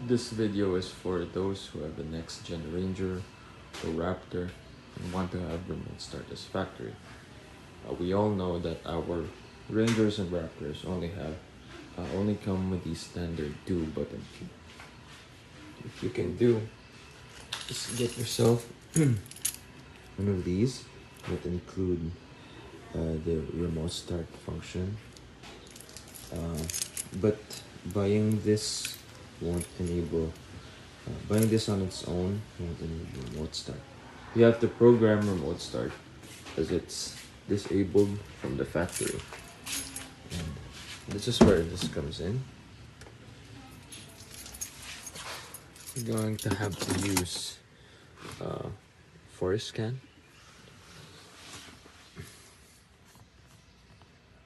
This video is for those who have a next-gen Ranger or Raptor and want to have remote start as factory. We all know that our Rangers and Raptors only come with the standard 2-button key. What you can do is get yourself one of these that include the remote start function. But buying this won't enable, buying this on its own won't enable remote start. You have to program remote start as it's disabled from the factory. And this is where this comes in. You're going to have to use force scan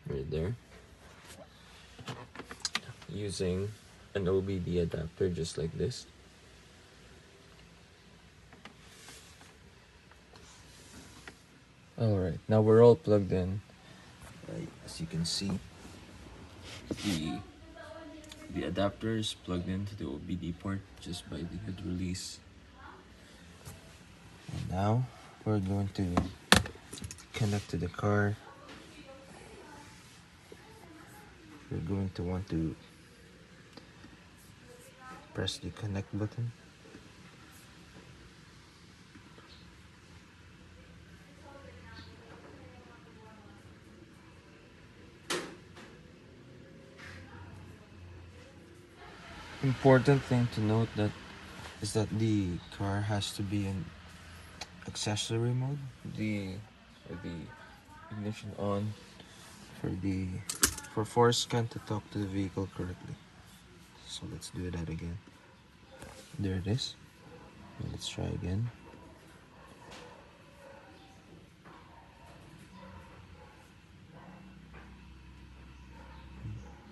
right there, using an OBD adapter just like this. Alright, now we're all plugged in. As you can see, the adapter is plugged into the OBD port just by the hood release. And now we're going to connect to the car. You're going to want to press the connect button. Important thing to note is that the car has to be in accessory mode. The ignition on for force scan to talk to the vehicle correctly. So let's do that again. There it is. Let's try again.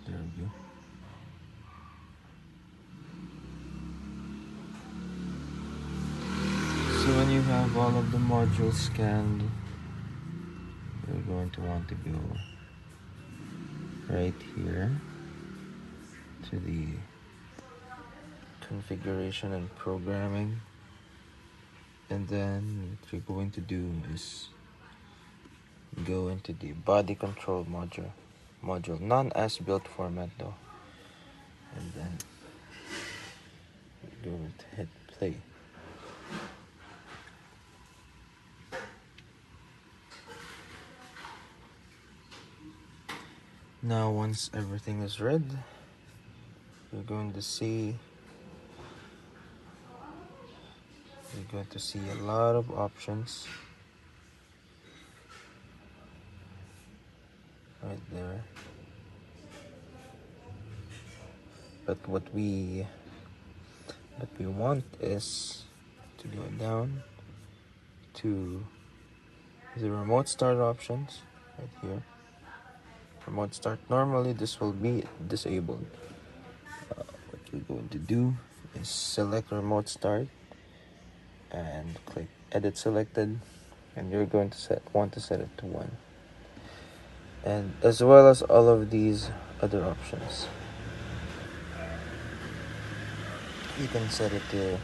There we go. So when you have all of the modules scanned, you're going to want to go right here to the configuration and programming, and then what you're going to do is go into the body control module, non-as-built format though, and then go to hit play. Now once everything is red, you're going to see a lot of options right there. But what we want is to go down to the remote start options right here. Remote start, normally this will be disabled. What you're going to do is select remote start and click edit selected, and you're going to want to set it to 1, and as well as all of these other options. You can set it to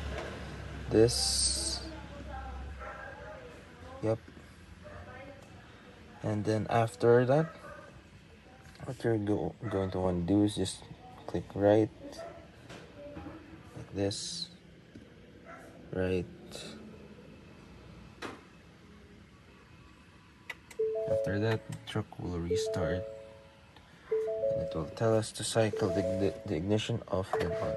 this, yep, and then after that, what you're going to want to do is just click right, like this, right. After that, the truck will restart, and it will tell us to cycle the ignition off and on.